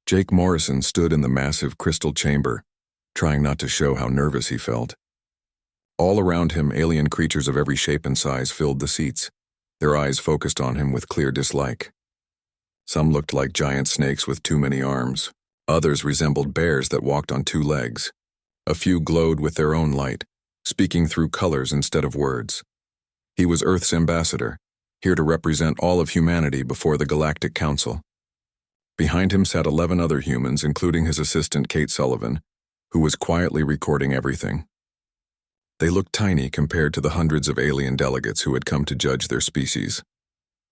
Jake Morrison stood in the massive crystal chamber, trying not to show how nervous he felt. All around him, alien creatures of every shape and size filled the seats, their eyes focused on him with clear dislike. Some looked like giant snakes with too many arms. Others resembled bears that walked on two legs. A few glowed with their own light, speaking through colors instead of words. He was Earth's ambassador, here to represent all of humanity before the Galactic Council. Behind him sat 11 other humans, including his assistant Kate Sullivan, who was quietly recording everything. They looked tiny compared to the hundreds of alien delegates who had come to judge their species.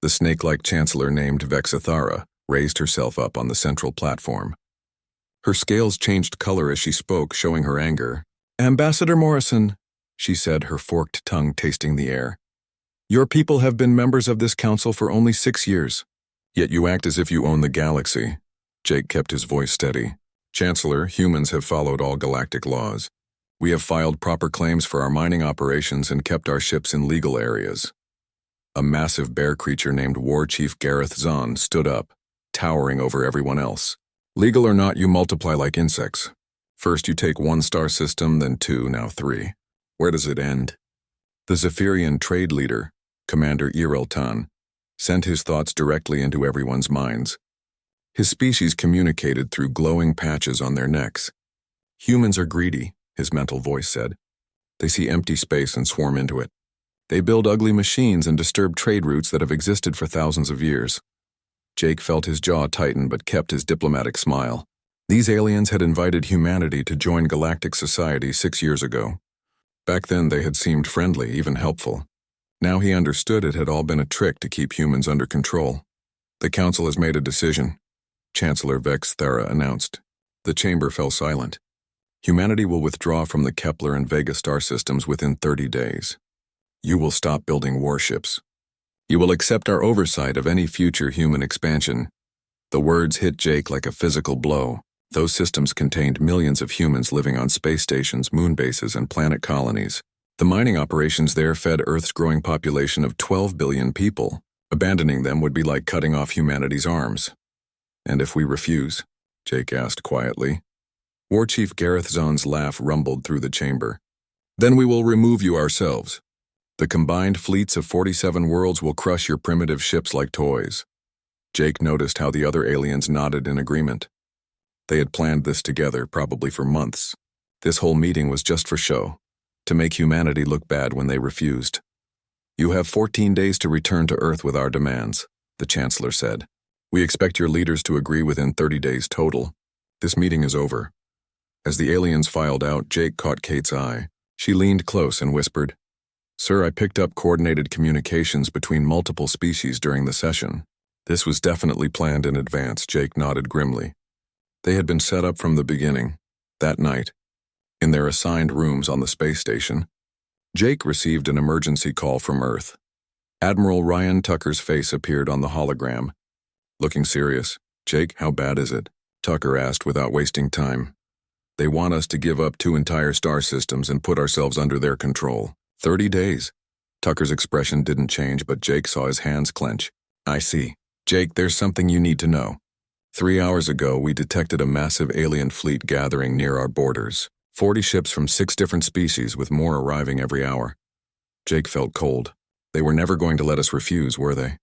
The snake-like chancellor named Vexathara raised herself up on the central platform. Her scales changed color as she spoke, showing her anger. "Ambassador Morrison," she said, her forked tongue tasting the air. "Your people have been members of this council for only 6 years. Yet you act as if you own the galaxy." Jake kept his voice steady. "Chancellor, humans have followed all galactic laws. We have filed proper claims for our mining operations and kept our ships in legal areas." A massive bear creature named War Chief Gareth Zahn stood up, towering over everyone else. "Legal or not, you multiply like insects. First you take 1 star system, then 2, now 3. Where does it end?" The Zephyrian trade leader, Commander Ireltan, sent his thoughts directly into everyone's minds. His species communicated through glowing patches on their necks. "Humans are greedy," his mental voice said. "They see empty space and swarm into it. They build ugly machines and disturb trade routes that have existed for thousands of years." Jake felt his jaw tighten but kept his diplomatic smile. These aliens had invited humanity to join galactic society 6 years ago. Back then they had seemed friendly, even helpful. Now he understood it had all been a trick to keep humans under control. "The council has made a decision," Chancellor Vexathara announced. The chamber fell silent. "Humanity will withdraw from the Kepler and Vega star systems within 30 days. You will stop building warships. You will accept our oversight of any future human expansion." The words hit Jake like a physical blow. Those systems contained millions of humans living on space stations, moon bases, and planet colonies. The mining operations there fed Earth's growing population of 12 billion people. Abandoning them would be like cutting off humanity's arms. "And if we refuse?" Jake asked quietly. War Chief Gareth Zahn's laugh rumbled through the chamber. "Then we will remove you ourselves. The combined fleets of 47 worlds will crush your primitive ships like toys." Jake noticed how the other aliens nodded in agreement. They had planned this together, probably for months. This whole meeting was just for show, to make humanity look bad when they refused. "You have 14 days to return to Earth with our demands," the Chancellor said. "We expect your leaders to agree within 30 days total. This meeting is over." As the aliens filed out, Jake caught Kate's eye. She leaned close and whispered, "Sir, I picked up coordinated communications between multiple species during the session." This was definitely planned in advance, Jake nodded grimly. They had been set up from the beginning. That night, in their assigned rooms on the space station, Jake received an emergency call from Earth. Admiral Ryan Tucker's face appeared on the hologram. Looking serious, "Jake, how bad is it?" Tucker asked without wasting time. "They want us to give up 2 entire star systems and put ourselves under their control. 30 days. Tucker's expression didn't change, but Jake saw his hands clench. "I see. Jake, there's something you need to know. 3 hours ago, we detected a massive alien fleet gathering near our borders. 40 ships from 6 different species, with more arriving every hour." Jake felt cold. They were never going to let us refuse, were they?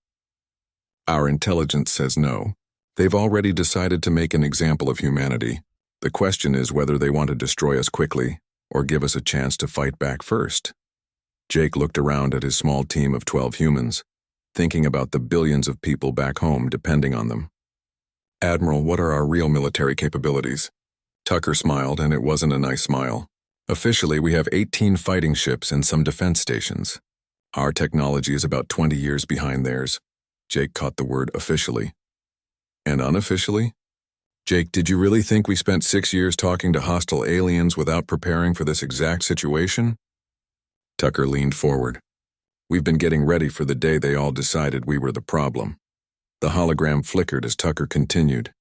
"Our intelligence says no. They've already decided to make an example of humanity. The question is whether they want to destroy us quickly, or give us a chance to fight back first." Jake looked around at his small team of 12 humans, thinking about the billions of people back home depending on them. "Admiral, what are our real military capabilities?" Tucker smiled, and it wasn't a nice smile. "Officially, we have 18 fighting ships and some defense stations. Our technology is about 20 years behind theirs." Jake caught the word officially. "And unofficially?" "Jake, did you really think we spent 6 years talking to hostile aliens without preparing for this exact situation?" Tucker leaned forward. "We've been getting ready for the day they all decided we were the problem." The hologram flickered as Tucker continued.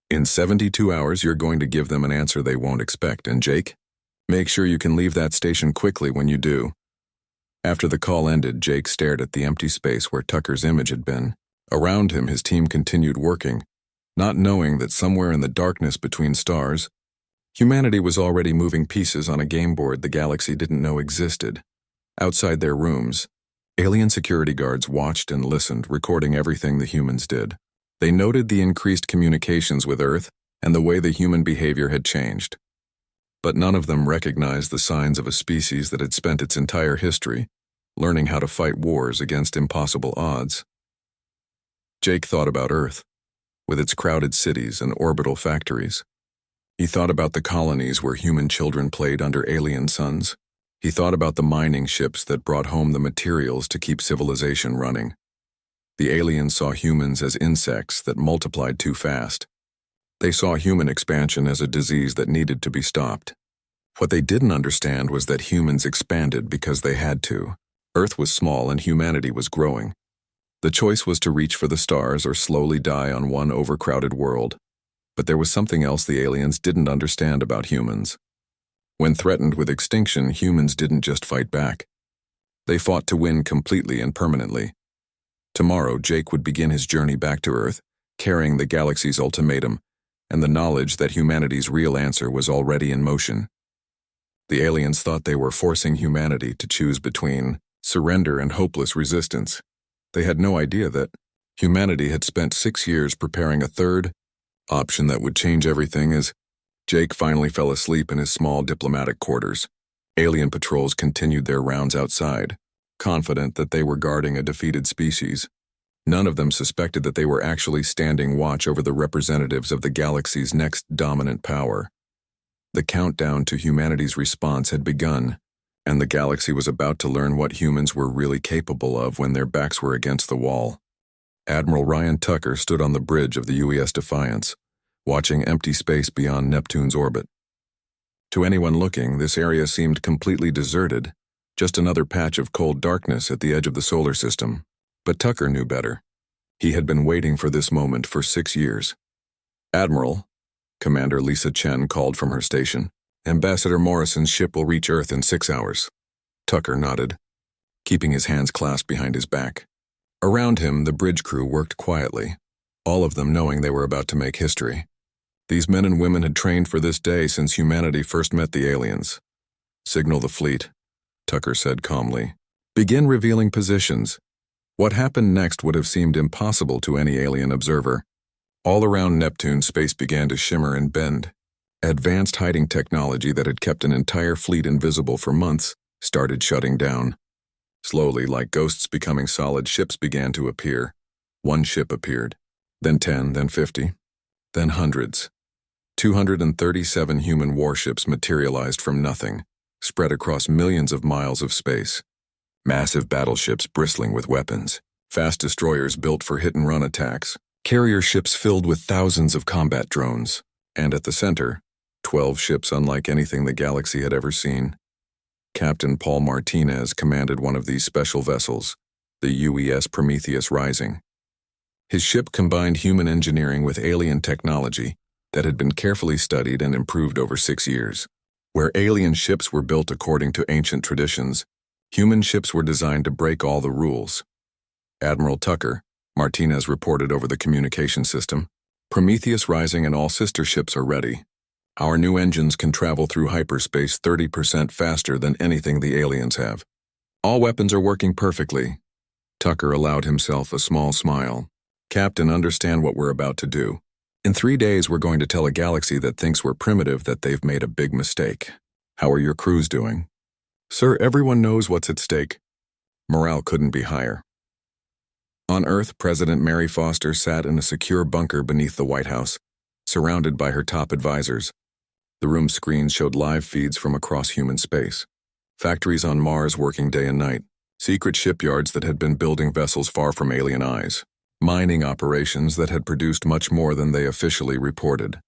"In 72 hours, you're going to give them an answer they won't expect, and Jake, make sure you can leave that station quickly when you do." After the call ended, Jake stared at the empty space where Tucker's image had been. Around him, his team continued working. not knowing that somewhere in the darkness between stars, humanity was already moving pieces on a game board the galaxy didn't know existed. Outside their rooms, alien security guards watched and listened, recording everything the humans did. They noted the increased communications with Earth and the way the human behavior had changed. But none of them recognized the signs of a species that had spent its entire history learning how to fight wars against impossible odds. Jake thought about Earth, with its crowded cities and orbital factories. He thought about the colonies where human children played under alien suns. He thought about the mining ships that brought home the materials to keep civilization running. The aliens saw humans as insects that multiplied too fast. They saw human expansion as a disease that needed to be stopped. What they didn't understand was that humans expanded because they had to. Earth was small and humanity was growing. The choice was to reach for the stars or slowly die on one overcrowded world. But there was something else the aliens didn't understand about humans. When threatened with extinction, humans didn't just fight back. They fought to win completely and permanently. Tomorrow, Jake would begin his journey back to Earth, carrying the galaxy's ultimatum and the knowledge that humanity's real answer was already in motion. The aliens thought they were forcing humanity to choose between surrender and hopeless resistance. They had no idea that humanity had spent 6 years preparing a third option that would change everything. As Jake finally fell asleep in his small diplomatic quarters, alien patrols continued their rounds outside, confident that they were guarding a defeated species. None of them suspected that they were actually standing watch over the representatives of the galaxy's next dominant power. The countdown to humanity's response had begun, and the galaxy was about to learn what humans were really capable of when their backs were against the wall. Admiral Ryan Tucker stood on the bridge of the UES Defiance, watching empty space beyond Neptune's orbit. To anyone looking, this area seemed completely deserted, just another patch of cold darkness at the edge of the solar system. But Tucker knew better. He had been waiting for this moment for 6 years. "Admiral," Commander Lisa Chen called from her station, "Ambassador Morrison's ship will reach Earth in 6 hours. Tucker nodded, keeping his hands clasped behind his back. Around him, the bridge crew worked quietly, all of them knowing they were about to make history. These men and women had trained for this day since humanity first met the aliens. "Signal the fleet," Tucker said calmly. "Begin revealing positions." What happened next would have seemed impossible to any alien observer. All around Neptune, space began to shimmer and bend. Advanced hiding technology that had kept an entire fleet invisible for months started shutting down. Slowly, like ghosts becoming solid, ships began to appear. One ship appeared, then 10, then 50, then hundreds. 237 human warships materialized from nothing, spread across millions of miles of space. Massive battleships bristling with weapons, fast destroyers built for hit-and-run attacks, carrier ships filled with thousands of combat drones, and at the center, 12 ships unlike anything the galaxy had ever seen. Captain Paul Martinez commanded one of these special vessels, the UES Prometheus Rising. His ship combined human engineering with alien technology that had been carefully studied and improved over 6 years. Where alien ships were built according to ancient traditions, human ships were designed to break all the rules. "Admiral Tucker," Martinez reported over the communication system, "Prometheus Rising and all sister ships are ready. Our new engines can travel through hyperspace 30% faster than anything the aliens have. All weapons are working perfectly." Tucker allowed himself a small smile. "Captain, understand what we're about to do. In 3 days, we're going to tell a galaxy that thinks we're primitive that they've made a big mistake. How are your crews doing?" "Sir, everyone knows what's at stake." Morale couldn't be higher. On Earth, President Mary Foster sat in a secure bunker beneath the White House, surrounded by her top advisors. The room's screens showed live feeds from across human space. Factories on Mars working day and night. Secret shipyards that had been building vessels far from alien eyes. Mining operations that had produced much more than they officially reported.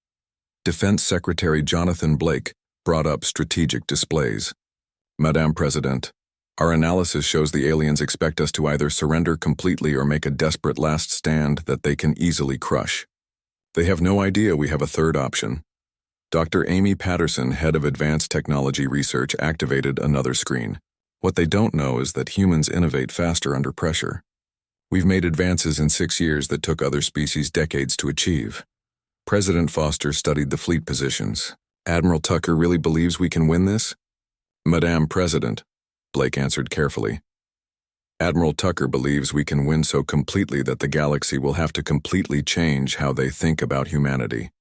Defense Secretary Jonathan Blake brought up strategic displays. "Madame President, our analysis shows the aliens expect us to either surrender completely or make a desperate last stand that they can easily crush. They have no idea we have a third option." Dr. Amy Patterson, head of Advanced Technology Research, activated another screen. "What they don't know is that humans innovate faster under pressure. We've made advances in 6 years that took other species decades to achieve. President Foster studied the fleet positions. Admiral Tucker really believes we can win this? Madame President, Blake answered carefully. Admiral Tucker believes we can win so completely that the galaxy will have to completely change how they think about humanity.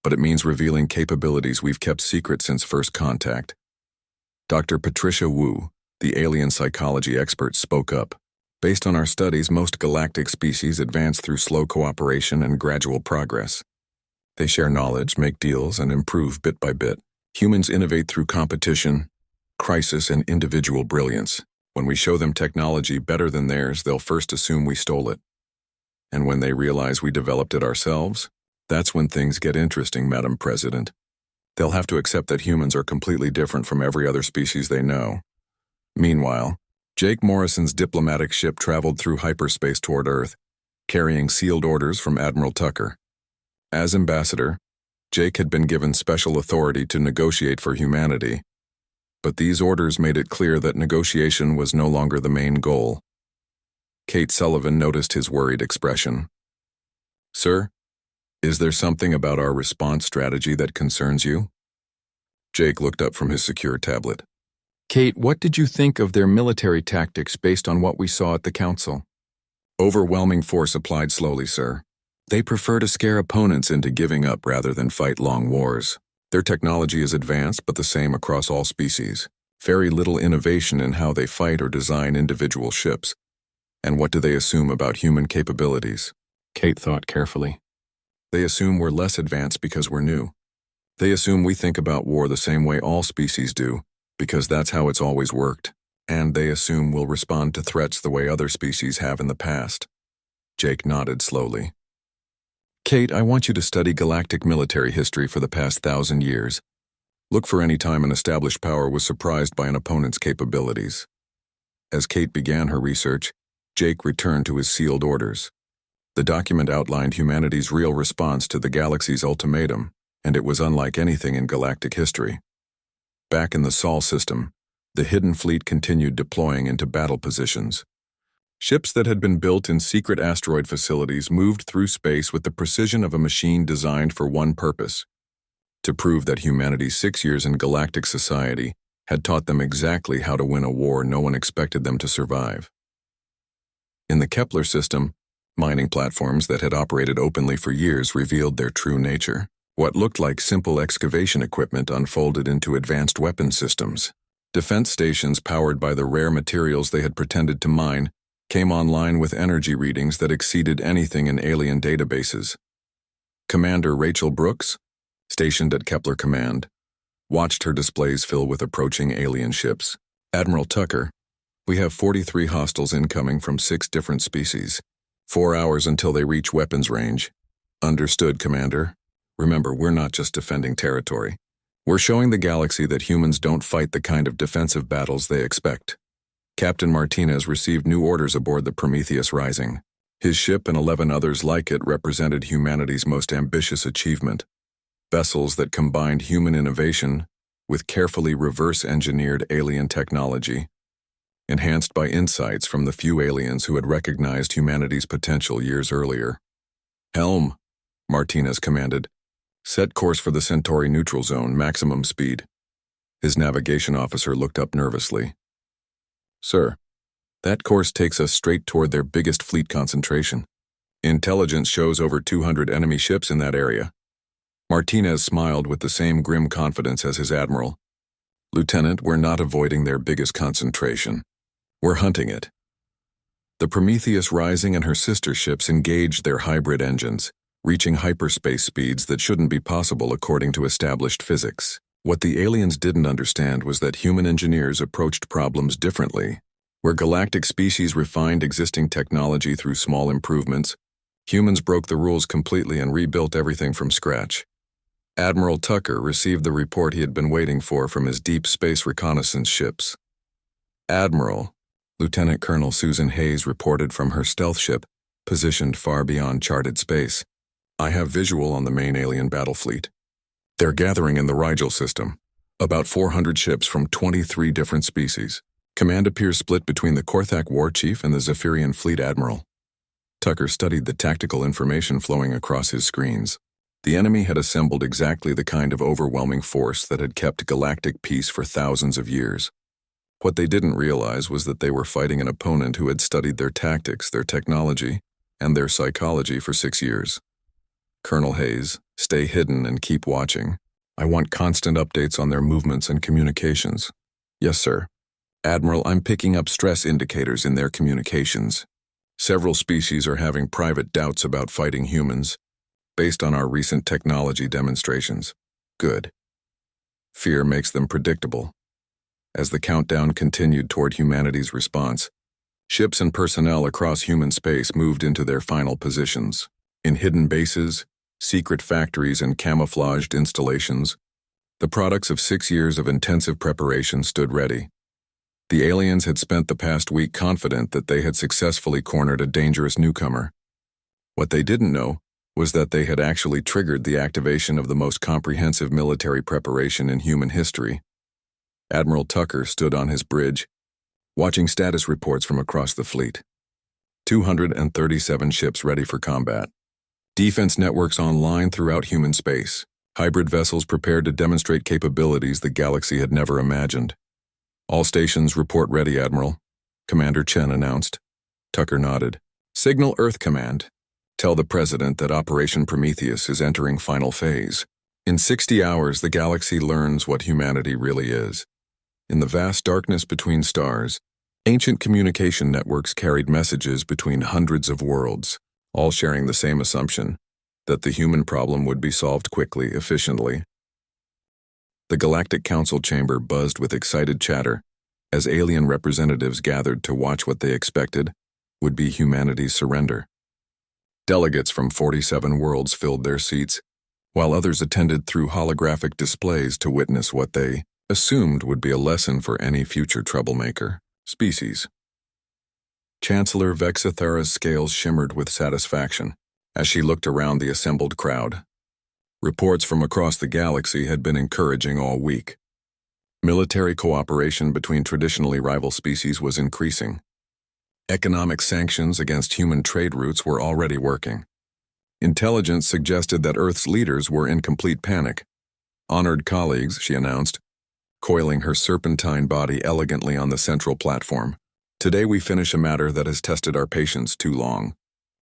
But it means revealing capabilities we've kept secret since first contact. Dr. Patricia Wu, the alien psychology expert, spoke up. Based on our studies, most galactic species advance through slow cooperation and gradual progress. They share knowledge, make deals, and improve bit by bit. Humans innovate through competition, crisis, and individual brilliance. When we show them technology better than theirs, they'll first assume we stole it. And when they realize we developed it ourselves, that's when things get interesting, Madam President. They'll have to accept that humans are completely different from every other species they know. Meanwhile, Jake Morrison's diplomatic ship traveled through hyperspace toward Earth, carrying sealed orders from Admiral Tucker. As ambassador, Jake had been given special authority to negotiate for humanity, but these orders made it clear that negotiation was no longer the main goal. Kate Sullivan noticed his worried expression. "Sir, is there something about our response strategy that concerns you?" Jake looked up from his secure tablet. "Kate, what did you think of their military tactics based on what we saw at the Council?" "Overwhelming force applied slowly, sir. They prefer to scare opponents into giving up rather than fight long wars. Their technology is advanced but the same across all species. Very little innovation in how they fight or design individual ships. And what do they assume about human capabilities?" Kate thought carefully. "They assume we're less advanced because we're new. They assume we think about war the same way all species do, because that's how it's always worked. And they assume we'll respond to threats the way other species have in the past." Jake nodded slowly. "Kate, I want you to study galactic military history for the past 1,000 years. Look for any time an established power was surprised by an opponent's capabilities." As Kate began her research, Jake returned to his sealed orders. The document outlined humanity's real response to the galaxy's ultimatum, and it was unlike anything in galactic history. Back in the Sol system, the hidden fleet continued deploying into battle positions. Ships that had been built in secret asteroid facilities moved through space with the precision of a machine designed for one purpose: to prove that humanity's 6 years in galactic society had taught them exactly how to win a war no one expected them to survive. In the Kepler system, mining platforms that had operated openly for years revealed their true nature. What looked like simple excavation equipment unfolded into advanced weapon systems. Defense stations powered by the rare materials they had pretended to mine came online with energy readings that exceeded anything in alien databases. Commander Rachel Brooks, stationed at Kepler Command, watched her displays fill with approaching alien ships. "Admiral Tucker, we have 43 hostiles incoming from 6 different species. 4 hours until they reach weapons range." "Understood, Commander. Remember, we're not just defending territory. We're showing the galaxy that humans don't fight the kind of defensive battles they expect." Captain Martinez received new orders aboard the Prometheus Rising. His ship and 11 others like it represented humanity's most ambitious achievement. Vessels that combined human innovation with carefully reverse-engineered alien technology, enhanced by insights from the few aliens who had recognized humanity's potential years earlier. "Helm," Martinez commanded. "Set course for the Centauri neutral zone, maximum speed." His navigation officer looked up nervously. "Sir, that course takes us straight toward their biggest fleet concentration. Intelligence shows over 200 enemy ships in that area." Martinez smiled with the same grim confidence as his admiral. "Lieutenant, we're not avoiding their biggest concentration. We're hunting it." The Prometheus Rising and her sister ships engaged their hybrid engines, reaching hyperspace speeds that shouldn't be possible according to established physics. What the aliens didn't understand was that human engineers approached problems differently. Where galactic species refined existing technology through small improvements, humans broke the rules completely and rebuilt everything from scratch. Admiral Tucker received the report he had been waiting for from his deep space reconnaissance ships. "Admiral," Lieutenant Colonel Susan Hayes reported from her stealth ship, positioned far beyond charted space. "I have visual on the main alien battle fleet. They're gathering in the Rigel system, about 400 ships from 23 different species. Command appears split between the Korthak war chief and the Zephyrian fleet admiral." Tucker studied the tactical information flowing across his screens. The enemy had assembled exactly the kind of overwhelming force that had kept galactic peace for thousands of years. What they didn't realize was that they were fighting an opponent who had studied their tactics, their technology, and their psychology for 6 years. Colonel Hayes, stay hidden and keep watching. I want constant updates on their movements and communications. Yes, sir. Admiral, I'm picking up stress indicators in their communications. Several species are having private doubts about fighting humans, based on our recent technology demonstrations. Good. Fear makes them predictable. As the countdown continued toward humanity's response, ships and personnel across human space moved into their final positions. In hidden bases, secret factories, and camouflaged installations, the products of 6 years of intensive preparation stood ready. The aliens had spent the past week confident that they had successfully cornered a dangerous newcomer. What they didn't know was that they had actually triggered the activation of the most comprehensive military preparation in human history. Admiral Tucker stood on his bridge, watching status reports from across the fleet. 237 ships ready for combat. Defense networks online throughout human space. Hybrid vessels prepared to demonstrate capabilities the galaxy had never imagined. All stations report ready, Admiral, Commander Chen announced. Tucker nodded. Signal Earth Command. Tell the President that Operation Prometheus is entering final phase. In 60 hours, the galaxy learns what humanity really is. In the vast darkness between stars, ancient communication networks carried messages between hundreds of worlds, all sharing the same assumption, that the human problem would be solved quickly, efficiently. The Galactic Council chamber buzzed with excited chatter as alien representatives gathered to watch what they expected would be humanity's surrender. Delegates from 47 worlds filled their seats, while others attended through holographic displays to witness what they assumed would be a lesson for any future troublemaker species. Chancellor Vexithera's scales shimmered with satisfaction as she looked around the assembled crowd. Reports from across the galaxy had been encouraging all week. Military cooperation between traditionally rival species was increasing. Economic sanctions against human trade routes were already working. Intelligence suggested that Earth's leaders were in complete panic. Honored colleagues, she announced, coiling her serpentine body elegantly on the central platform. Today we finish a matter that has tested our patience too long.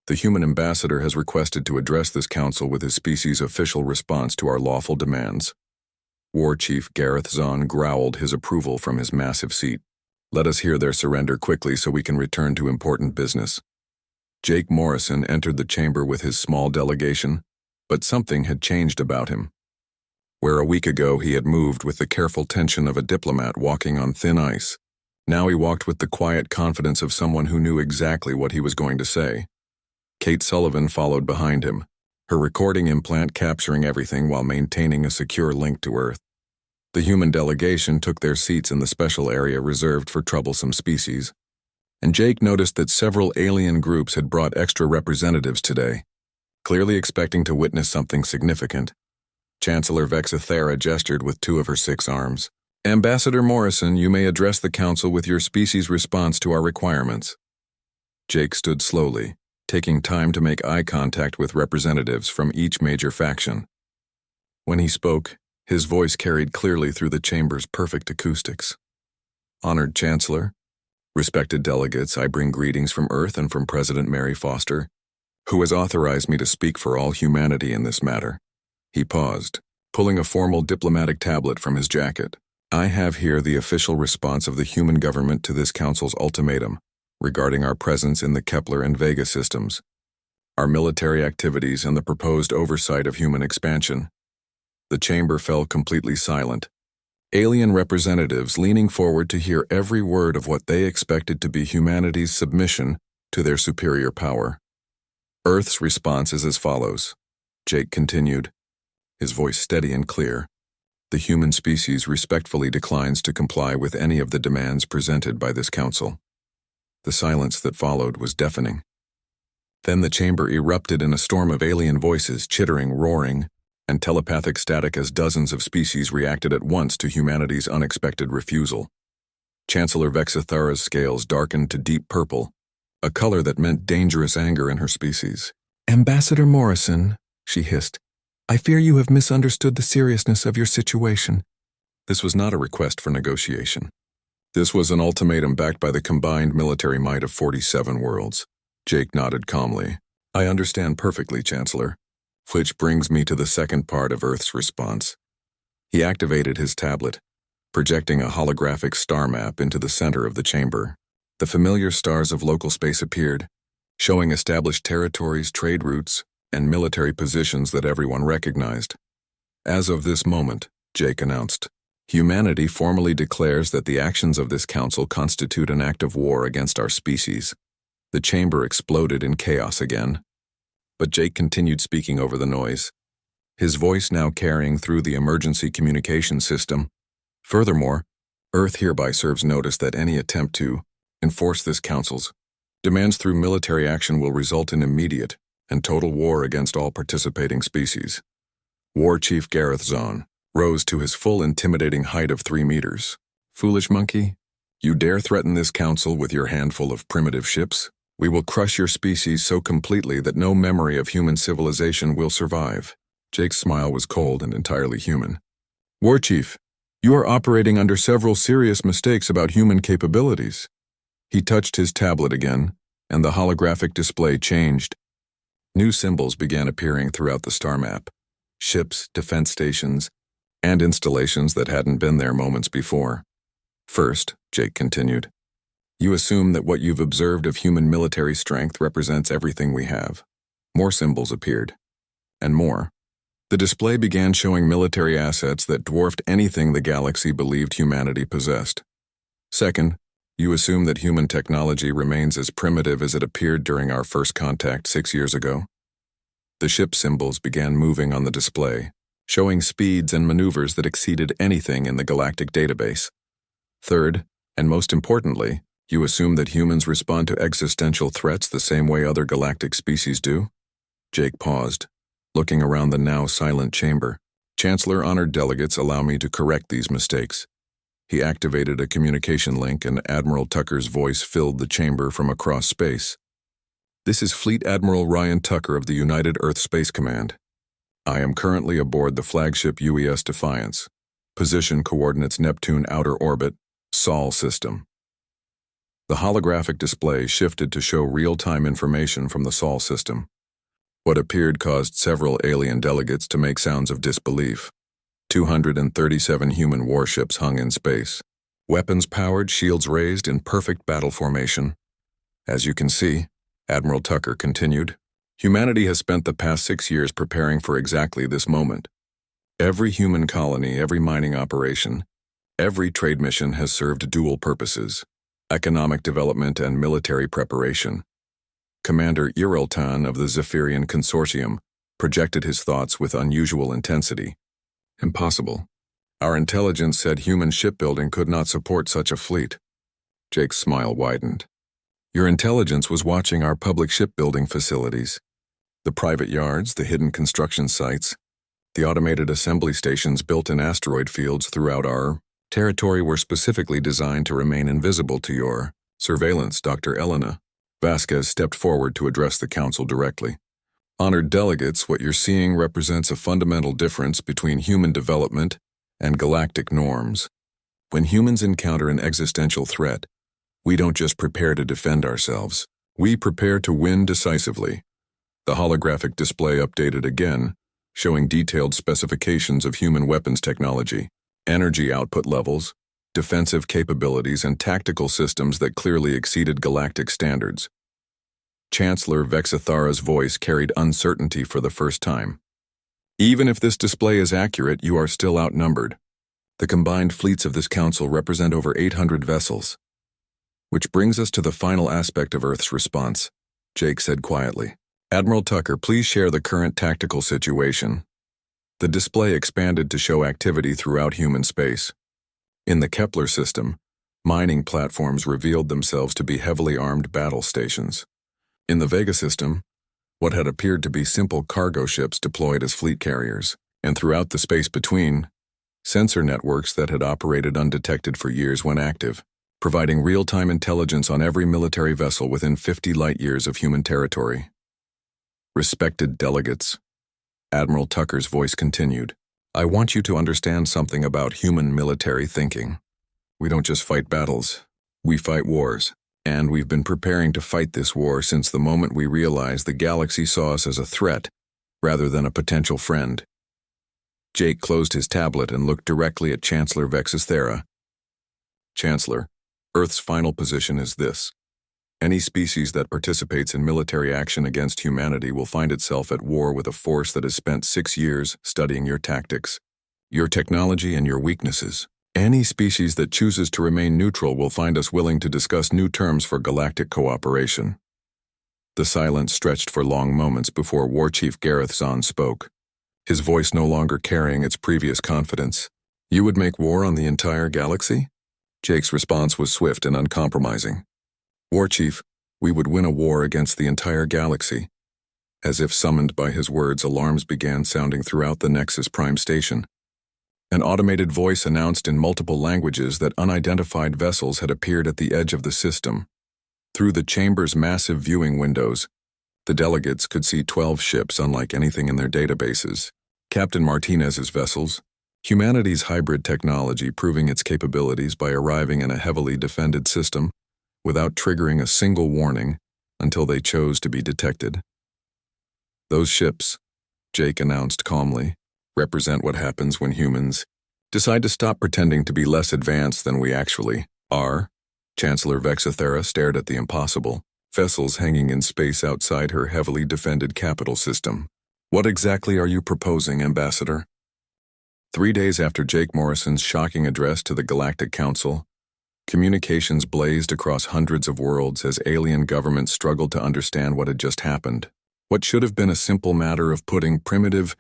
The human ambassador has requested to address this council with his species' official response to our lawful demands. War Chief Gareth Zahn growled his approval from his massive seat. Let us hear their surrender quickly so we can return to important business. Jake Morrison entered the chamber with his small delegation, but something had changed about him. Where a week ago he had moved with the careful tension of a diplomat walking on thin ice, now he walked with the quiet confidence of someone who knew exactly what he was going to say. Kate Sullivan followed behind him, her recording implant capturing everything while maintaining a secure link to Earth. The human delegation took their seats in the special area reserved for troublesome species, and Jake noticed that several alien groups had brought extra representatives today, clearly expecting to witness something significant. Chancellor Vexithera gestured with 2 of her 6 arms. Ambassador Morrison, you may address the council with your species' response to our requirements. Jake stood slowly, taking time to make eye contact with representatives from each major faction. When he spoke, his voice carried clearly through the chamber's perfect acoustics. Honored Chancellor, respected delegates, I bring greetings from Earth and from President Mary Foster, who has authorized me to speak for all humanity in this matter. He paused, pulling a formal diplomatic tablet from his jacket. I have here the official response of the human government to this council's ultimatum regarding our presence in the Kepler and Vega systems, our military activities, and the proposed oversight of human expansion. The chamber fell completely silent, alien representatives leaning forward to hear every word of what they expected to be humanity's submission to their superior power. Earth's response is as follows, Jake continued, his voice steady and clear. The human species respectfully declines to comply with any of the demands presented by this council. The silence that followed was deafening. Then the chamber erupted in a storm of alien voices, chittering, roaring, and telepathic static as dozens of species reacted at once to humanity's unexpected refusal. Chancellor Vexithera's scales darkened to deep purple, a color that meant dangerous anger in her species. Ambassador Morrison, she hissed, I fear you have misunderstood the seriousness of your situation. This was not a request for negotiation. This was an ultimatum backed by the combined military might of 47 worlds. Jake nodded calmly. I understand perfectly, Chancellor. Which brings me to the second part of Earth's response. He activated his tablet, projecting a holographic star map into the center of the chamber. The familiar stars of local space appeared, showing established territories, trade routes, and military positions that everyone recognized. As of this moment, Jake announced, humanity formally declares that the actions of this council constitute an act of war against our species. The chamber exploded in chaos again. But Jake continued speaking over the noise, his voice now carrying through the emergency communication system. Furthermore, Earth hereby serves notice that any attempt to enforce this council's demands through military action will result in immediate and total war against all participating species. War Chief Gareth Zahn rose to his full intimidating height of 3 meters. Foolish monkey, you dare threaten this council with your handful of primitive ships? We will crush your species so completely that no memory of human civilization will survive. Jake's smile was cold and entirely human. War Chief, you are operating under several serious mistakes about human capabilities. He touched his tablet again, and the holographic display changed. New symbols began appearing throughout the star map. Ships, defense stations, and installations that hadn't been there moments before. First, Jake continued, you assume that what you've observed of human military strength represents everything we have. More symbols appeared. And more. The display began showing military assets that dwarfed anything the galaxy believed humanity possessed. Second, you assume that human technology remains as primitive as it appeared during our first contact 6 years ago. The ship symbols began moving on the display, showing speeds and maneuvers that exceeded anything in the galactic database. Third, and most importantly, you assume that humans respond to existential threats the same way other galactic species do? Jake paused, looking around the now silent chamber. Chancellor, honored delegates, allow me to correct these mistakes. He activated a communication link and Admiral Tucker's voice filled the chamber from across space. This is Fleet Admiral Ryan Tucker of the United Earth Space Command. I am currently aboard the flagship UES Defiance. Position coordinates Neptune Outer Orbit, Sol System. The holographic display shifted to show real-time information from the Sol System. What appeared caused several alien delegates to make sounds of disbelief. 237 human warships hung in space. Weapons powered, shields raised in perfect battle formation. As you can see, Admiral Tucker continued, humanity has spent the past 6 years preparing for exactly this moment. Every human colony, every mining operation, every trade mission has served dual purposes: economic development and military preparation. Commander Ireltan of the Zephyrian Consortium projected his thoughts with unusual intensity. Impossible. Our intelligence said human shipbuilding could not support such a fleet. Jake's smile widened. Your intelligence was watching our public shipbuilding facilities. The private yards, the hidden construction sites, the automated assembly stations built in asteroid fields throughout our territory were specifically designed to remain invisible to your surveillance, Dr. Elena. Vasquez stepped forward to address the council directly. Honored delegates, what you're seeing represents a fundamental difference between human development and galactic norms. When humans encounter an existential threat, we don't just prepare to defend ourselves. We prepare to win decisively. The holographic display updated again, showing detailed specifications of human weapons technology, energy output levels, defensive capabilities, and tactical systems that clearly exceeded galactic standards. Chancellor Vexathara's voice carried uncertainty for the first time. Even if this display is accurate, you are still outnumbered. The combined fleets of this council represent over 800 vessels. Which brings us to the final aspect of Earth's response, Jake said quietly. Admiral Tucker, please share the current tactical situation. The display expanded to show activity throughout human space. In the Kepler system, mining platforms revealed themselves to be heavily armed battle stations. In the Vega system, what had appeared to be simple cargo ships deployed as fleet carriers, and throughout the space between, sensor networks that had operated undetected for years went active, providing real-time intelligence on every military vessel within 50 light-years of human territory. Respected delegates, Admiral Tucker's voice continued. I want you to understand something about human military thinking. We don't just fight battles, we fight wars. And we've been preparing to fight this war since the moment we realized the galaxy saw us as a threat, rather than a potential friend. Jake closed his tablet and looked directly at Chancellor Vexus Thera. Chancellor, Earth's final position is this. Any species that participates in military action against humanity will find itself at war with a force that has spent 6 years studying your tactics, your technology, and your weaknesses. Any species that chooses to remain neutral will find us willing to discuss new terms for galactic cooperation. The silence stretched for long moments before War Chief Gareth Zahn spoke, his voice no longer carrying its previous confidence. You would make war on the entire galaxy? Jake's response was swift and uncompromising. War Chief, we would win a war against the entire galaxy. As if summoned by his words, alarms began sounding throughout the Nexus Prime station. An automated voice announced in multiple languages that unidentified vessels had appeared at the edge of the system. Through the chamber's massive viewing windows, the delegates could see 12 ships unlike anything in their databases. Captain Martinez's vessels, humanity's hybrid technology proving its capabilities by arriving in a heavily defended system without triggering a single warning until they chose to be detected. Those ships, Jake announced calmly, represent what happens when humans decide to stop pretending to be less advanced than we actually are. Chancellor Vexus Thera stared at the impossible vessels hanging in space outside her heavily defended capital system. What exactly are you proposing, Ambassador? 3 days after Jake Morrison's shocking address to the Galactic Council, communications blazed across hundreds of worlds as alien governments struggled to understand what had just happened. What should have been a simple matter of putting primitive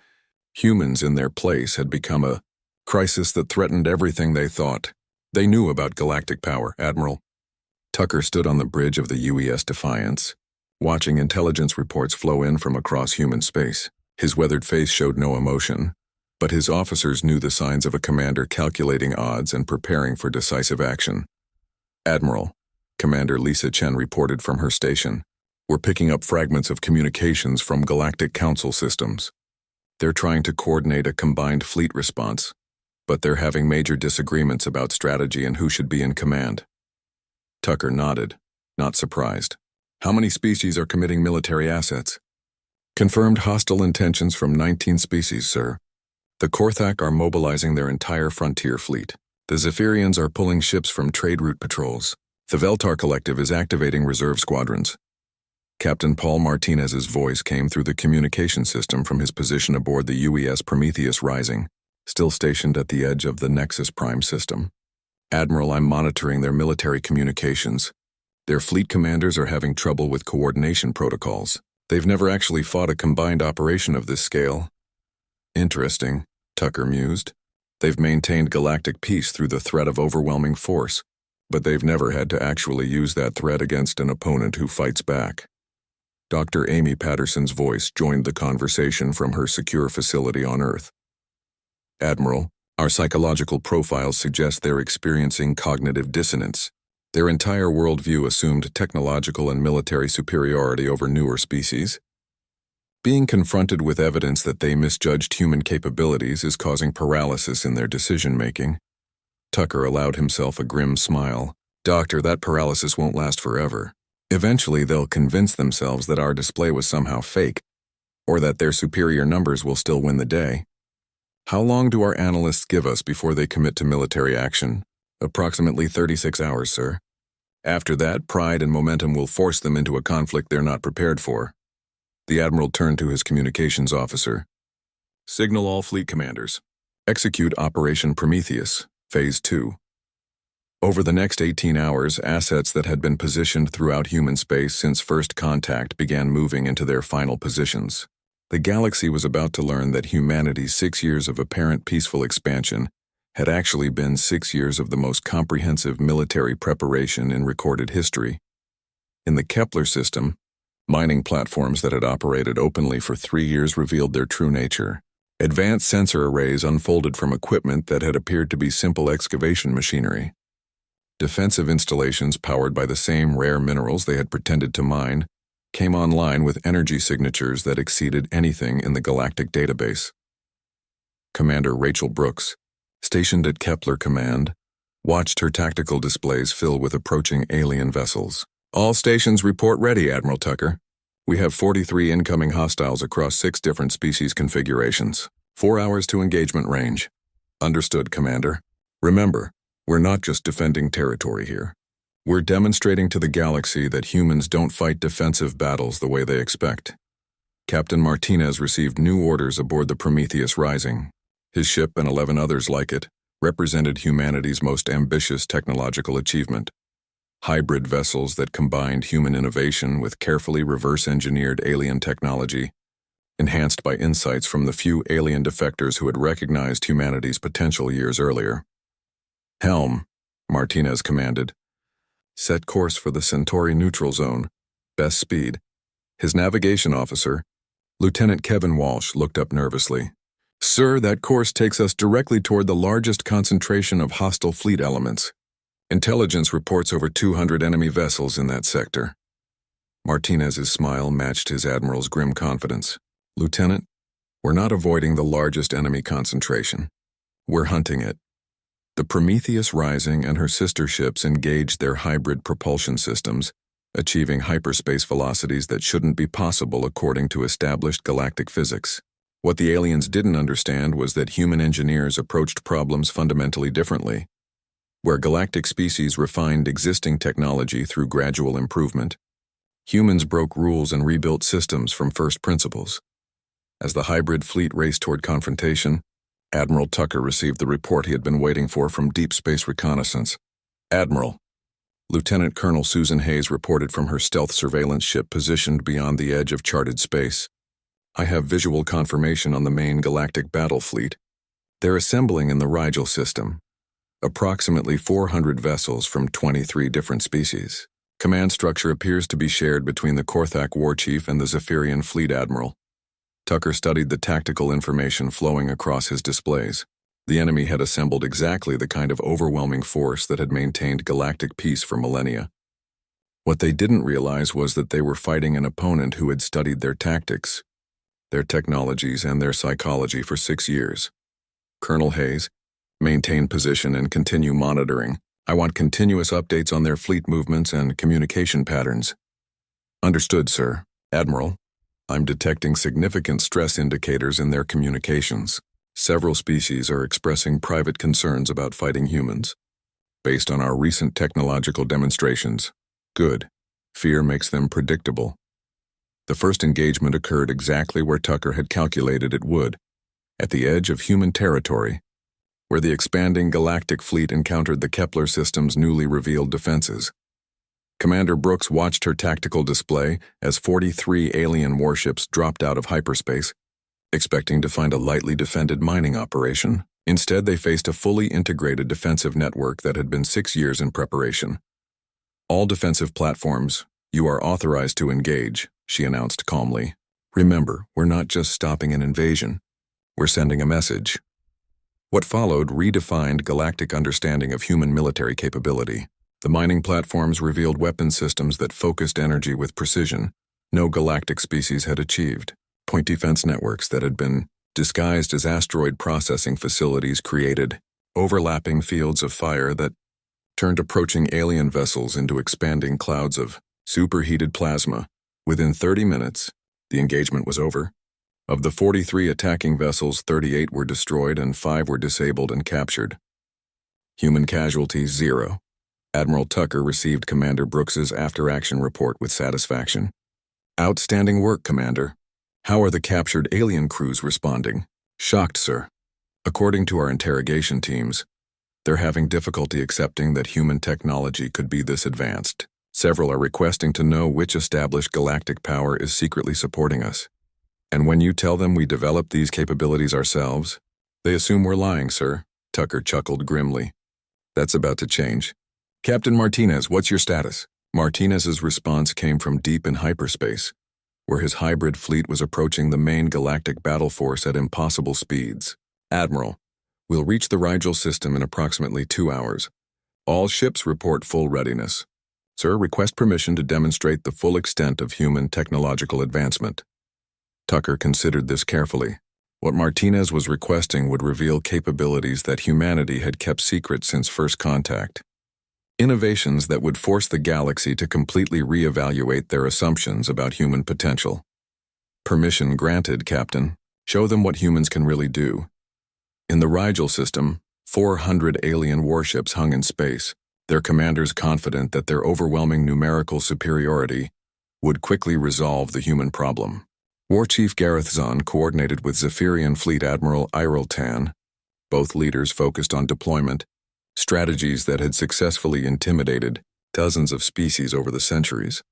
humans in their place had become a crisis that threatened everything they thought they knew about galactic power. Admiral Tucker stood on the bridge of the UES Defiance, watching intelligence reports flow in from across human space. His weathered face showed no emotion, but his officers knew the signs of a commander calculating odds and preparing for decisive action. Admiral, Commander Lisa Chen reported from her station, we're picking up fragments of communications from Galactic Council systems. They're trying to coordinate a combined fleet response, but they're having major disagreements about strategy and who should be in command. Tucker nodded, not surprised. How many species are committing military assets? Confirmed hostile intentions from 19 species, sir. The Korthak are mobilizing their entire frontier fleet. The Zephyrians are pulling ships from trade route patrols. The Veltar Collective is activating reserve squadrons. Captain Paul Martinez's voice came through the communication system from his position aboard the UES Prometheus Rising, still stationed at the edge of the Nexus Prime system. Admiral, I'm monitoring their military communications. Their fleet commanders are having trouble with coordination protocols. They've never actually fought a combined operation of this scale. Interesting, Tucker mused. They've maintained galactic peace through the threat of overwhelming force, but they've never had to actually use that threat against an opponent who fights back. Dr. Amy Patterson's voice joined the conversation from her secure facility on Earth. Admiral, our psychological profiles suggest they're experiencing cognitive dissonance. Their entire worldview assumed technological and military superiority over newer species. Being confronted with evidence that they misjudged human capabilities is causing paralysis in their decision-making. Tucker allowed himself a grim smile. Doctor, that paralysis won't last forever. Eventually, they'll convince themselves that our display was somehow fake, or that their superior numbers will still win the day. How long do our analysts give us before they commit to military action? Approximately 36 hours, sir. After that, pride and momentum will force them into a conflict they're not prepared for. The Admiral turned to his communications officer. Signal all fleet commanders. Execute Operation Prometheus, Phase 2. Over the next 18 hours, assets that had been positioned throughout human space since first contact began moving into their final positions. The galaxy was about to learn that humanity's 6 years of apparent peaceful expansion had actually been 6 years of the most comprehensive military preparation in recorded history. In the Kepler system, mining platforms that had operated openly for 3 years revealed their true nature. Advanced sensor arrays unfolded from equipment that had appeared to be simple excavation machinery. Defensive installations powered by the same rare minerals they had pretended to mine came online with energy signatures that exceeded anything in the galactic database. Commander Rachel Brooks, stationed at Kepler Command, watched her tactical displays fill with approaching alien vessels. All stations report ready, Admiral Tucker. We have 43 incoming hostiles across 6 different species configurations. 4 hours to engagement range. Understood, Commander. Remember, we're not just defending territory here. We're demonstrating to the galaxy that humans don't fight defensive battles the way they expect. Captain Martinez received new orders aboard the Prometheus Rising. His ship and 11 others like it represented humanity's most ambitious technological achievement. Hybrid vessels that combined human innovation with carefully reverse-engineered alien technology, enhanced by insights from the few alien defectors who had recognized humanity's potential years earlier. Helm, Martinez commanded. Set course for the Centauri neutral zone. Best speed. His navigation officer, Lieutenant Kevin Walsh, looked up nervously. Sir, that course takes us directly toward the largest concentration of hostile fleet elements. Intelligence reports over 200 enemy vessels in that sector. Martinez's smile matched his admiral's grim confidence. Lieutenant, we're not avoiding the largest enemy concentration. We're hunting it. The Prometheus Rising and her sister ships engaged their hybrid propulsion systems, achieving hyperspace velocities that shouldn't be possible according to established galactic physics. What the aliens didn't understand was that human engineers approached problems fundamentally differently. Where galactic species refined existing technology through gradual improvement, humans broke rules and rebuilt systems from first principles. As the hybrid fleet raced toward confrontation, Admiral Tucker received the report he had been waiting for from Deep Space Reconnaissance. Admiral, Lieutenant Colonel Susan Hayes reported from her stealth surveillance ship positioned beyond the edge of charted space. I have visual confirmation on the main galactic battle fleet. They're assembling in the Rigel system. Approximately 400 vessels from 23 different species. Command structure appears to be shared between the Korthak war chief and the Zephyrian fleet admiral. Tucker studied the tactical information flowing across his displays. The enemy had assembled exactly the kind of overwhelming force that had maintained galactic peace for millennia. What they didn't realize was that they were fighting an opponent who had studied their tactics, their technologies, and their psychology for 6 years. Colonel Hayes, maintain position and continue monitoring. I want continuous updates on their fleet movements and communication patterns. Understood, sir. Admiral, I'm detecting significant stress indicators in their communications. Several species are expressing private concerns about fighting humans. Based on our recent technological demonstrations, good. Fear makes them predictable. The first engagement occurred exactly where Tucker had calculated it would, at the edge of human territory, where the expanding galactic fleet encountered the Kepler system's newly revealed defenses. Commander Brooks watched her tactical display as 43 alien warships dropped out of hyperspace, expecting to find a lightly defended mining operation. Instead, they faced a fully integrated defensive network that had been 6 years in preparation. All defensive platforms, you are authorized to engage, she announced calmly. Remember, we're not just stopping an invasion. We're sending a message. What followed redefined galactic understanding of human military capability. The mining platforms revealed weapon systems that focused energy with precision no galactic species had achieved. Point defense networks that had been disguised as asteroid processing facilities created overlapping fields of fire that turned approaching alien vessels into expanding clouds of superheated plasma. Within 30 minutes, the engagement was over. Of the 43 attacking vessels, 38 were destroyed and 5 were disabled and captured. Human casualties, 0. Admiral Tucker received Commander Brooks's after-action report with satisfaction. Outstanding work, Commander. How are the captured alien crews responding? Shocked, sir. According to our interrogation teams, they're having difficulty accepting that human technology could be this advanced. Several are requesting to know which established galactic power is secretly supporting us. And when you tell them we developed these capabilities ourselves, they assume we're lying, sir. Tucker chuckled grimly. That's about to change. Captain Martinez, what's your status? Martinez's response came from deep in hyperspace, where his hybrid fleet was approaching the main galactic battle force at impossible speeds. Admiral, we'll reach the Rigel system in approximately 2 hours. All ships report full readiness. Sir, request permission to demonstrate the full extent of human technological advancement. Tucker considered this carefully. What Martinez was requesting would reveal capabilities that humanity had kept secret since first contact. Innovations that would force the galaxy to completely reevaluate their assumptions about human potential. Permission granted, Captain. Show them what humans can really do. In the Rigel system, 400 alien warships hung in space, their commanders confident that their overwhelming numerical superiority would quickly resolve the human problem. War Chief Gareth Zahn coordinated with Zephyrian Fleet Admiral Iril Tan. Both leaders focused on deployment, strategies that had successfully intimidated dozens of species over the centuries.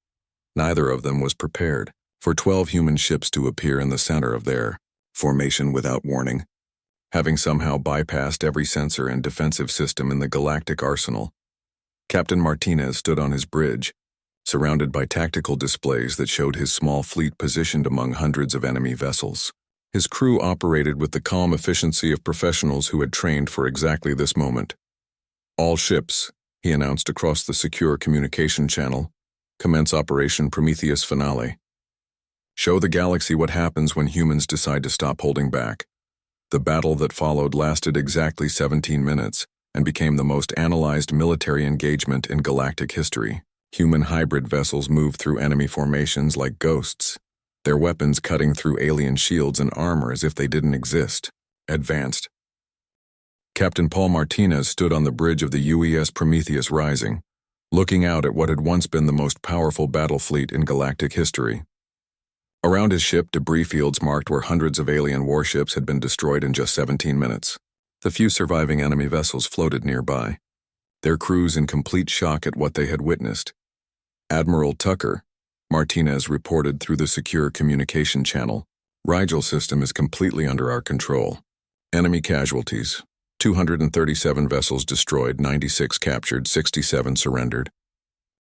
Neither of them was prepared for 12 human ships to appear in the center of their formation without warning, having somehow bypassed every sensor and defensive system in the galactic arsenal. Captain Martinez stood on his bridge, surrounded by tactical displays that showed his small fleet positioned among hundreds of enemy vessels. His crew operated with the calm efficiency of professionals who had trained for exactly this moment. All ships, he announced across the secure communication channel, commence Operation Prometheus Finale. Show the galaxy what happens when humans decide to stop holding back. The battle that followed lasted exactly 17 minutes and became the most analyzed military engagement in galactic history. Human hybrid vessels moved through enemy formations like ghosts, their weapons cutting through alien shields and armor as if they didn't exist. Advanced. Captain Paul Martinez stood on the bridge of the UES Prometheus Rising, looking out at what had once been the most powerful battle fleet in galactic history. Around his ship, debris fields marked where hundreds of alien warships had been destroyed in just 17 minutes. The few surviving enemy vessels floated nearby, their crews in complete shock at what they had witnessed. Admiral Tucker, Martinez reported through the secure communication channel, Rigel system is completely under our control. Enemy casualties: 237 vessels destroyed, 96 captured, 67 surrendered.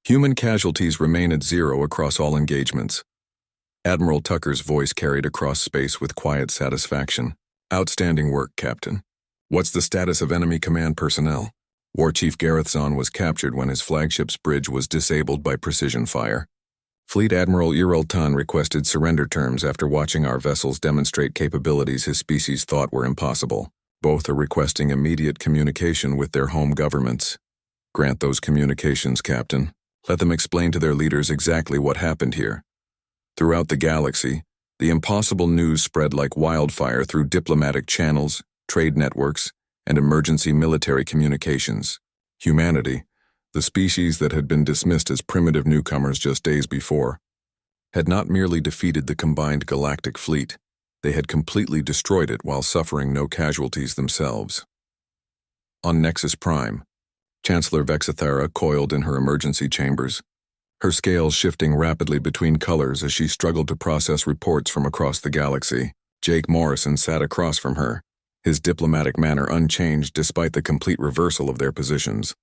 Human casualties remain at 0 across all engagements. Admiral Tucker's voice carried across space with quiet satisfaction. Outstanding work, Captain. What's the status of enemy command personnel? War Chief Gareth Zahn was captured when his flagship's bridge was disabled by precision fire. Fleet Admiral Iril Tan requested surrender terms after watching our vessels demonstrate capabilities his species thought were impossible. Both are requesting immediate communication with their home governments. Grant those communications, Captain. Let them explain to their leaders exactly what happened here. Throughout the galaxy, the impossible news spread like wildfire through diplomatic channels, trade networks, and emergency military communications. Humanity, the species that had been dismissed as primitive newcomers just days before, had not merely defeated the combined galactic fleet, they had completely destroyed it while suffering no casualties themselves. On Nexus Prime, Chancellor Vexithara coiled in her emergency chambers, her scales shifting rapidly between colors as she struggled to process reports from across the galaxy. Jake Morrison sat across from her, his diplomatic manner unchanged despite the complete reversal of their positions.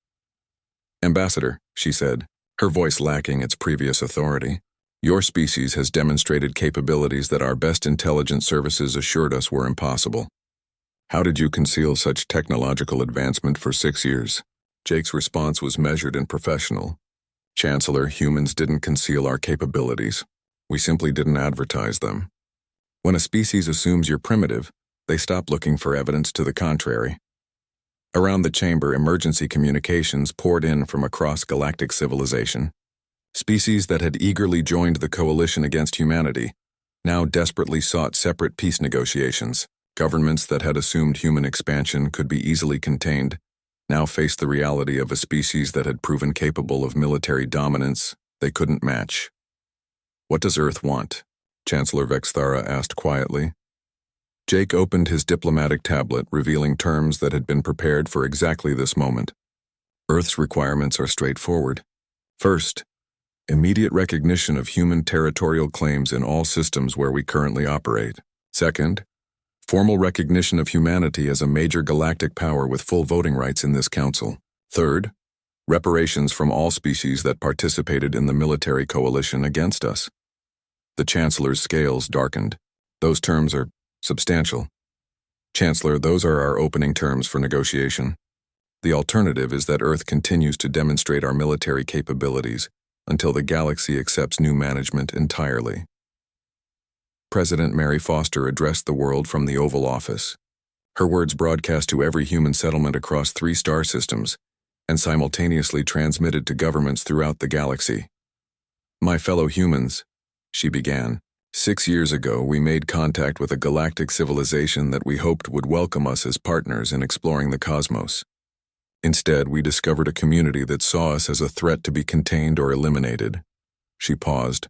"Ambassador," she said, her voice lacking its previous authority, "your species has demonstrated capabilities that our best intelligence services assured us were impossible. How did you conceal such technological advancement for 6 years?" Jake's response was measured and professional. "Chancellor, humans didn't conceal our capabilities. We simply didn't advertise them. When a species assumes you're primitive, they stop looking for evidence to the contrary." Around the chamber, emergency communications poured in from across galactic civilization. Species that had eagerly joined the coalition against humanity now desperately sought separate peace negotiations. Governments that had assumed human expansion could be easily contained now faced the reality of a species that had proven capable of military dominance they couldn't match. "What does Earth want?" Chancellor Vexithara asked quietly. Jake opened his diplomatic tablet, revealing terms that had been prepared for exactly this moment. Earth's requirements are straightforward. First, immediate recognition of human territorial claims in all systems where we currently operate. Second, formal recognition of humanity as a major galactic power with full voting rights in this council. Third, reparations from all species that participated in the military coalition against us. The Chancellor's scales darkened. "Those terms are substantial. Chancellor, those are our opening terms for negotiation. The alternative is that Earth continues to demonstrate our military capabilities until the galaxy accepts new management entirely. President Mary Foster addressed the world from the Oval Office. Her words broadcast to every human settlement across 3 star systems and simultaneously transmitted to governments throughout the galaxy. "My fellow humans," she began, "6 years ago we made contact with a galactic civilization that we hoped would welcome us as partners in exploring the cosmos. Instead, we discovered a community that saw us as a threat to be contained or eliminated." She paused,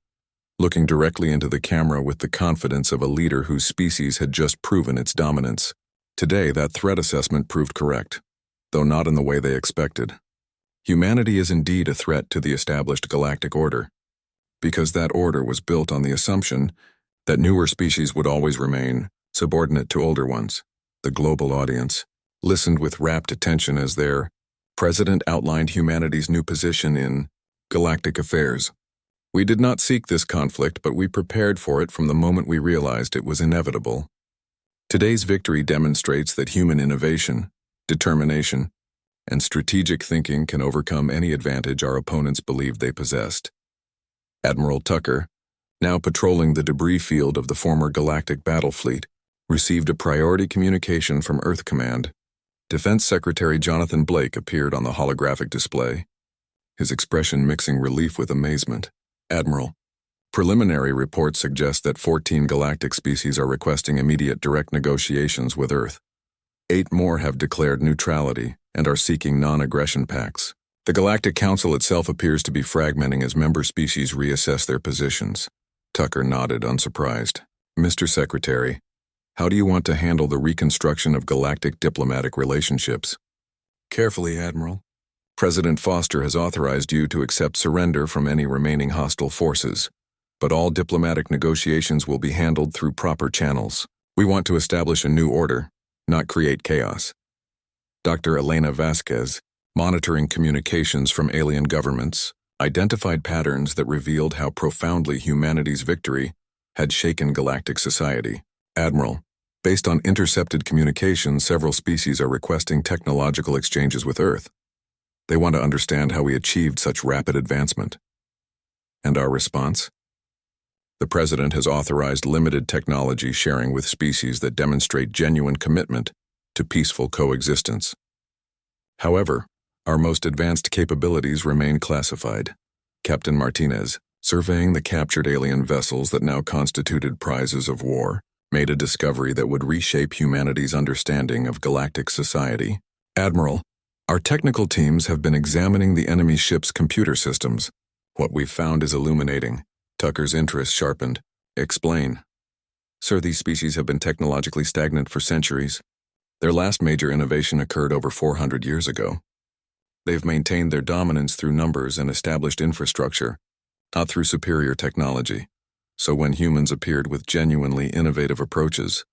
looking directly into the camera with the confidence of a leader whose species had just proven its dominance. Today, that threat assessment proved correct, though not in the way they expected. Humanity is indeed a threat to the established galactic order, because that order was built on the assumption that newer species would always remain subordinate to older ones. The global audience listened with rapt attention as their president outlined humanity's new position in galactic affairs. "We did not seek this conflict, but we prepared for it from the moment we realized it was inevitable. Today's victory demonstrates that human innovation, determination, and strategic thinking can overcome any advantage our opponents believed they possessed." Admiral Tucker, now patrolling the debris field of the former Galactic Battle Fleet, received a priority communication from Earth Command. Defense Secretary Jonathan Blake appeared on the holographic display, his expression mixing relief with amazement. "Admiral, preliminary reports suggest that 14 galactic species are requesting immediate direct negotiations with Earth. 8 more have declared neutrality and are seeking non-aggression pacts. The Galactic Council itself appears to be fragmenting as member species reassess their positions." Tucker nodded, unsurprised. "Mr. Secretary, how do you want to handle the reconstruction of galactic diplomatic relationships?" "Carefully, Admiral. President Foster has authorized you to accept surrender from any remaining hostile forces, but all diplomatic negotiations will be handled through proper channels. We want to establish a new order, not create chaos." Dr. Elena Vasquez, monitoring communications from alien governments, identified patterns that revealed how profoundly humanity's victory had shaken galactic society. "Admiral, based on intercepted communications, several species are requesting technological exchanges with Earth. They want to understand how we achieved such rapid advancement." "And our response?" "The President has authorized limited technology sharing with species that demonstrate genuine commitment to peaceful coexistence. However, our most advanced capabilities remain classified." Captain Martinez, surveying the captured alien vessels that now constituted prizes of war, made a discovery that would reshape humanity's understanding of galactic society. "Admiral, our technical teams have been examining the enemy ship's computer systems. What we've found is illuminating." Tucker's interest sharpened. "Explain." "Sir, these species have been technologically stagnant for centuries. Their last major innovation occurred over 400 years ago. They've maintained their dominance through numbers and established infrastructure, not through superior technology. So when humans appeared with genuinely innovative approaches,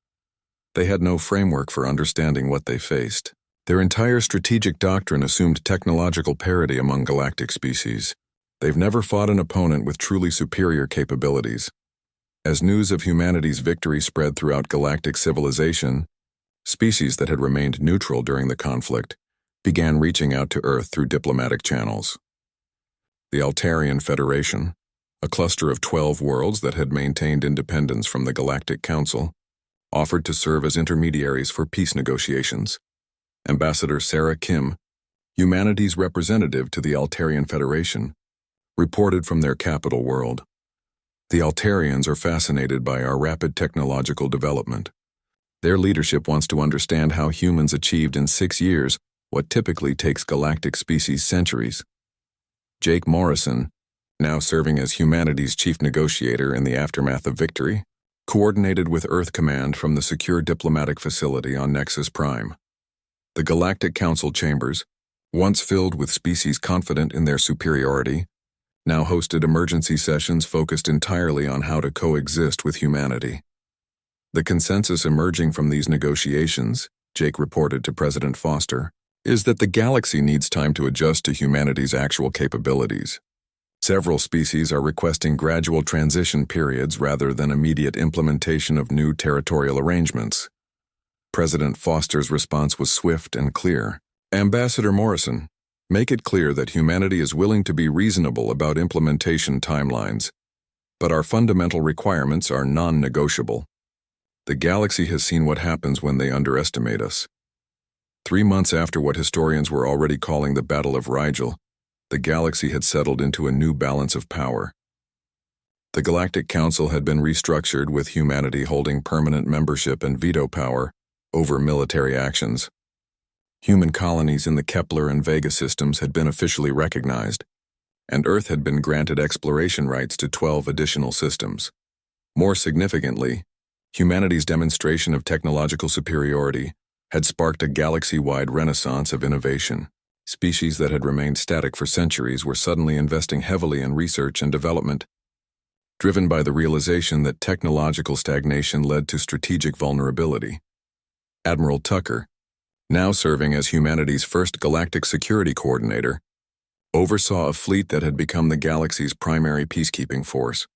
they had no framework for understanding what they faced. Their entire strategic doctrine assumed technological parity among galactic species. They've never fought an opponent with truly superior capabilities." As news of humanity's victory spread throughout galactic civilization, species that had remained neutral during the conflict began reaching out to Earth through diplomatic channels. The Altarian Federation, a cluster of 12 worlds that had maintained independence from the Galactic Council, offered to serve as intermediaries for peace negotiations. Ambassador Sarah Kim, humanity's representative to the Altarian Federation, reported from their capital world. "The Altarians are fascinated by our rapid technological development. Their leadership wants to understand how humans achieved in 6 years what typically takes galactic species centuries." Jake Morrison, now serving as humanity's chief negotiator in the aftermath of victory, coordinated with Earth Command from the secure diplomatic facility on Nexus Prime. The Galactic Council chambers, once filled with species confident in their superiority, now hosted emergency sessions focused entirely on how to coexist with humanity. "The consensus emerging from these negotiations," Jake reported to President Foster, "is that the galaxy needs time to adjust to humanity's actual capabilities. Several species are requesting gradual transition periods rather than immediate implementation of new territorial arrangements." President Foster's response was swift and clear. Ambassador Morrison, make it clear that humanity is willing to be reasonable about implementation timelines, but our fundamental requirements are non-negotiable. The galaxy has seen what happens when they underestimate us. 3 months after what historians were already calling the Battle of Rigel, the galaxy had settled into a new balance of power. The Galactic Council had been restructured, with humanity holding permanent membership and veto power over military actions. Human colonies in the Kepler and Vega systems had been officially recognized, and Earth had been granted exploration rights to 12 additional systems. More significantly, humanity's demonstration of technological superiority had sparked a galaxy-wide renaissance of innovation. Species that had remained static for centuries were suddenly investing heavily in research and development, driven by the realization that technological stagnation led to strategic vulnerability. Admiral Tucker, now serving as humanity's first galactic security coordinator, oversaw a fleet that had become the galaxy's primary peacekeeping force.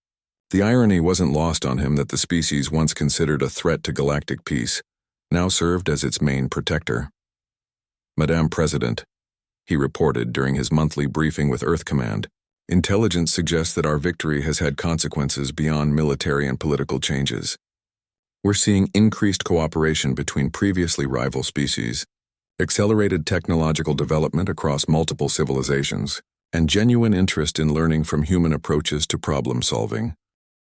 The irony wasn't lost on him that the species once considered a threat to galactic peace now served as its main protector. Madame President, he reported during his monthly briefing with Earth Command, intelligence suggests that our victory has had consequences beyond military and political changes. We're seeing increased cooperation between previously rival species, accelerated technological development across multiple civilizations, and genuine interest in learning from human approaches to problem solving.